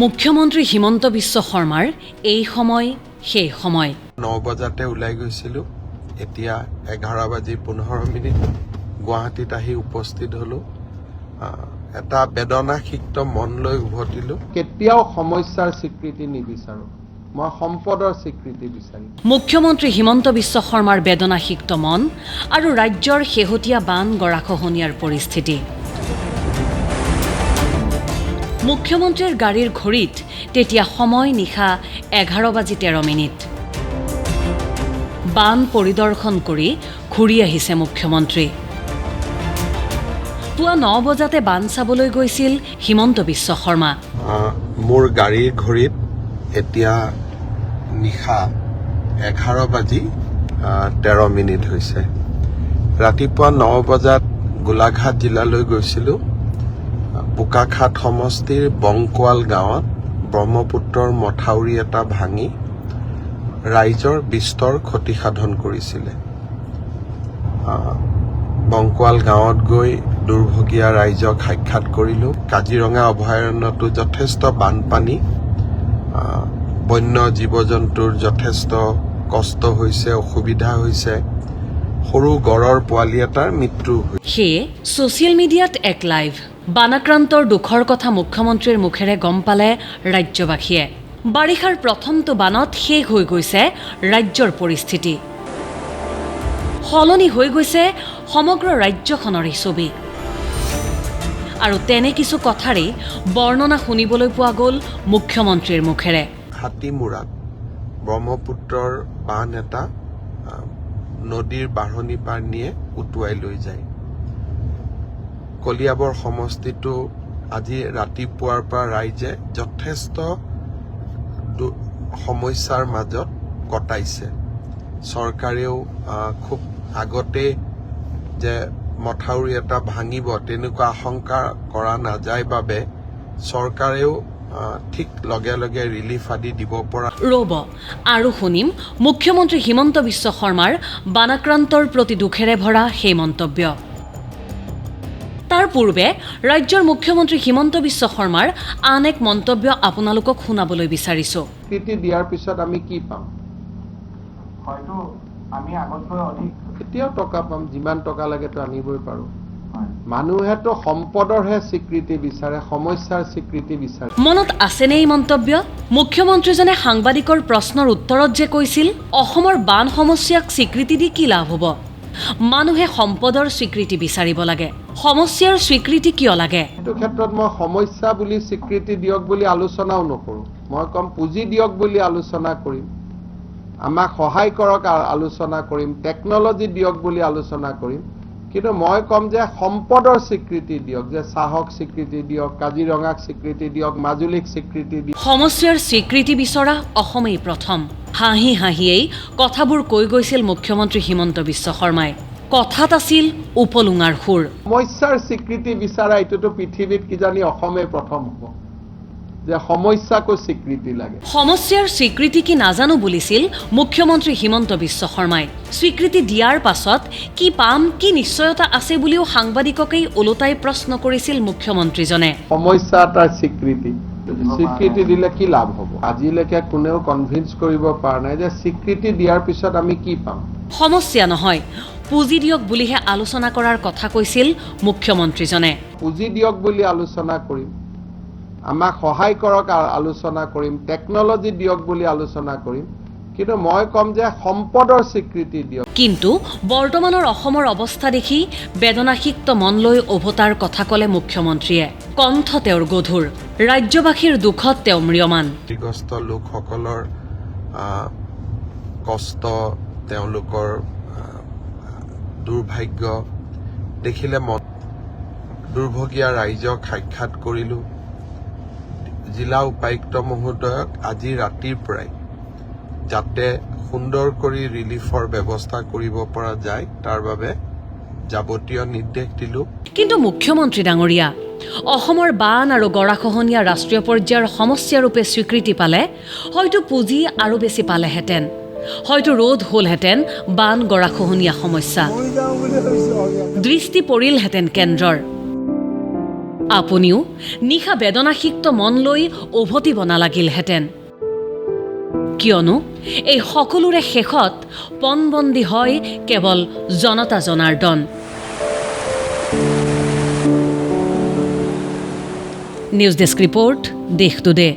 মুখ্যমন্ত্ৰী হিমন্ত বিশ্ব শৰ্মাৰ এই সময় সেই সময় 9 বজাতে ওলাই গৈছিলো এতিয়া 11:15 গুৱাহাটীত আহি উপস্থিত হলো এটা বেদনাসিক্ত মন লৈ উভতিলো কেতিয়াও সমস্যাৰ স্বীকৃতি নিবিচাৰো মই সম্পদৰ স্বীকৃতি বিচাৰিম মুখ্যমন্ত্ৰী হিমন্ত বিশ্ব শৰ্মাৰ বেদনাসিক্ত মন আৰু ৰাজ্যৰ শেহতীয়া বান গৰাখহনীয়াৰ পৰিস্থিতি মুখ্যমন্ত্ৰীৰ গাড়ীৰ ঘড়ীত তেতিয়া সময় নিশা 11:13 বান পৰিদৰ্শন কৰি ঘূৰি আহিছে মুখ্যমন্ত্ৰী পুৱা 9 বজাতে বান চাবলৈ গৈছিল হিমন্ত বিশ্ব শৰ্মা মোৰ গাড়ীৰ ঘড়ীত এতিয়া নিশা 11:13 হৈছে ৰাতিপুৱা 9 বজাত গোলাঘাট জিলালৈ গৈছিলো বোকাখাট সমষ্টিৰ বংকোৱাল গাঁৱত ব্ৰহ্মপুত্ৰৰ মথাউৰি এটা ভাঙি ৰাইজৰ বিস্তৰ ক্ষতি সাধন কৰিছিলে বংকোৱাল গাঁৱত গৈ দুৰ্ভগীয়া ৰাইজক সাক্ষাৎ কৰিলো কাজিৰঙা অভয়াৰণ্যটো যথেষ্ট বানপানী বন্য জীৱ-জন্তুৰ যথেষ্ট কষ্ট হৈছে অসুবিধা হৈছে সৰু গড়ৰ পোৱালি এটাৰ মৃত্যু হৈছে ছ'চিয়েল মিডিয়াত এক লাইভ বানাক্ৰান্তৰ দুখৰ কথা মুখ্যমন্ত্ৰীৰ মুখেৰে গম পালে ৰাজ্যবাসীয়ে বাৰিষাৰ প্ৰথমটো বানত শেষ হৈ গৈছে ৰাজ্যৰ পৰিস্থিতি সলনি হৈ গৈছে সমগ্ৰ ৰাজ্যখনৰে ছবি আৰু তেনে কিছু কথাৰেই বৰ্ণনা শুনিবলৈ পোৱা গ'ল মুখ্যমন্ত্ৰীৰ মুখেৰে হাতীমূৰাত ব্ৰহ্মপুত্ৰৰ বান এটা নদীৰ বাঢ়নি পাৰ নিয়ে উটুৱাই লৈ যায় কলিয়াবৰ সমষ্টিটো আজি ৰাতিপুৱাৰ পৰা ৰাইজে যথেষ্ট সমস্যাৰ মাজত কটাইছে চৰকাৰেও খুব আগতে যে মথাউৰি এটা ভাঙিব তেনেকুৱা আশংকা কৰা নাযায় বাবে চৰকাৰেও ঠিক লগে লগে ৰিলিফ আদি দিব পৰা ৰ'ব আৰু শুনিম মুখ্যমন্ত্ৰী হিমন্ত বিশ্ব শৰ্মাৰ বানাক্ৰান্তৰ প্ৰতি দুখেৰে ভৰা সেই মন্তব্য তাৰ পূৰ্বে ৰাজ্যৰ মুখ্যমন্ত্ৰী হিমন্ত বিশ্ব শৰ্মাৰ আন এক মন্তব্য আপোনালোকক শুনাবলৈ বিচাৰিছো স্বীকৃতি দিয়াৰ পিছত আমি কি পাম হয়তো আমি আগতকৈ অধিক কেতিয়াও টকা পাম যিমান টকা লাগেতো আনিবই পাৰো মানুহেতো সম্পদৰহে স্বীকৃতি বিচাৰে সমস্যাৰ স্বীকৃতি বিচাৰে মনত আছেনে এই মন্তব্য মুখ্যমন্ত্ৰীজনে সাংবাদিকৰ প্ৰশ্নৰ উত্তৰত যে কৈছিল অসমৰ বান সমস্যাক স্বীকৃতি দি কি লাভ হ'ব মানুহে সম্পদৰ স্বীকৃতি বিচাৰিব লাগে সমস্যাৰ স্বীকৃতি কিয় লাগে এইটো ক্ষেত্ৰত মই সমস্যা বুলি স্বীকৃতি দিয়ক বুলি আলোচনাও নকৰোঁ মই কম পুঁজি দিয়ক বুলি আলোচনা কৰিম আমাক সহায় কৰক আলোচনা কৰিম টেকনলজি দিয়ক বুলি আলোচনা কৰিম কিন্তু মই কম যে সম্পদৰ স্বীকৃতি দিয়ক যে চাহক স্বীকৃতি দিয়ক কাজিৰঙাক স্বীকৃতি দিয়ক মাজুলীক স্বীকৃতি দিয়ক সমস্যাৰ স্বীকৃতি বিচৰা অসমেই প্ৰথম হাঁহি হাঁহিয়েই কথাবোৰ কৈ গৈছিল মুখ্যমন্ত্ৰী হিমন্ত বিশ্ব শৰ্মাই কথাত আছিল উপলুঙাৰ সুৰ সমস্যাৰ স্বীকৃতি বিচাৰা এইটোতো পৃথিৱীত কিজানি অসমে প্ৰথম হ'ব যে সমস্যাকো স্বীকৃতি লাগে সমস্যাৰ স্বীকৃতি কি নাজানো বুলিছিল মুখ্যমন্ত্ৰী হিমন্ত বিশ্ব শৰ্মাই স্বীকৃতি দিয়াৰ পাছত কি পাম কি নিশ্চয়তা আছে বুলিও সাংবাদিককেই ওলোটাই প্ৰশ্ন কৰিছিল মুখ্যমন্ত্ৰীজনে সমস্যা এটাৰ স্বীকৃতি দিলে কি লাভ হ'ব আজিলৈকে কোনেও কনভিন্স কৰিব পৰা নাই যে স্বীকৃতি দিয়াৰ পিছত আমি কি পাম সমস্যা নহয় পুঁজি দিয়ক বুলিহে আলোচনা কৰাৰ কথা কৈছিল মুখ্যমন্ত্ৰীজনে পুঁজি দিয়ক বুলি আলোচনা কৰিম আমাক সহায় কৰক আলোচনা কৰিম টেকনলজি দিয়ক বুলি আলোচনা কৰিম কিন্তু মই কম যে সম্পদৰ স্বীকৃতি দিয়ক কিন্তু বৰ্তমানৰ অসমৰ অৱস্থা দেখি বেদনাসিক্ত মন লৈ উভতাৰ কথা ক'লে মুখ্যমন্ত্ৰীয়ে কণ্ঠ তেওঁৰ গধুৰ ৰাজ্যবাসীৰ দুখত তেওঁ ম্ৰিয়মান ক্ষতিগ্ৰস্ত লোকসকলৰ কষ্ট তেওঁলোকৰ দুৰ্ভাগ্য দেখিলে মন দুৰ্ভগীয়া ৰাইজক সাক্ষাৎ কৰিলো জিলা উপায়ুক্ত মহোদয়ক আজি ৰাতিৰ পৰাই যাতে সুন্দৰ কৰি ৰিলিফৰ ব্যৱস্থা কৰিব পৰা যায় তাৰ বাবে যাৱতীয় নিৰ্দেশ দিলো কিন্তু মুখ্যমন্ত্ৰী ডাঙৰীয়া অসমৰ বান আৰু গৰাখহনীয়া ৰাষ্ট্ৰীয় পৰ্যায়ৰ সমস্যাৰূপে স্বীকৃতি পালে হয়তো পুঁজি আৰু বেছি পালেহেঁতেন হয়তো ৰোধ হ'লহেঁতেন বান গৰাখহনীয়া সমস্যা দৃষ্টি পৰিলহেঁতেন কেন্দ্ৰৰ আপুনিও নিশা বেদনাসিক্ত মন লৈ উভতিব নালাগিলহেঁতেন, কিয়নো এই সকলোৰে শেষত পণবন্দী হয় কেৱল জনতা জনাৰ্দন। নিউজ ডেস্ক ৰিপৰ্ট, দেশ টুডে।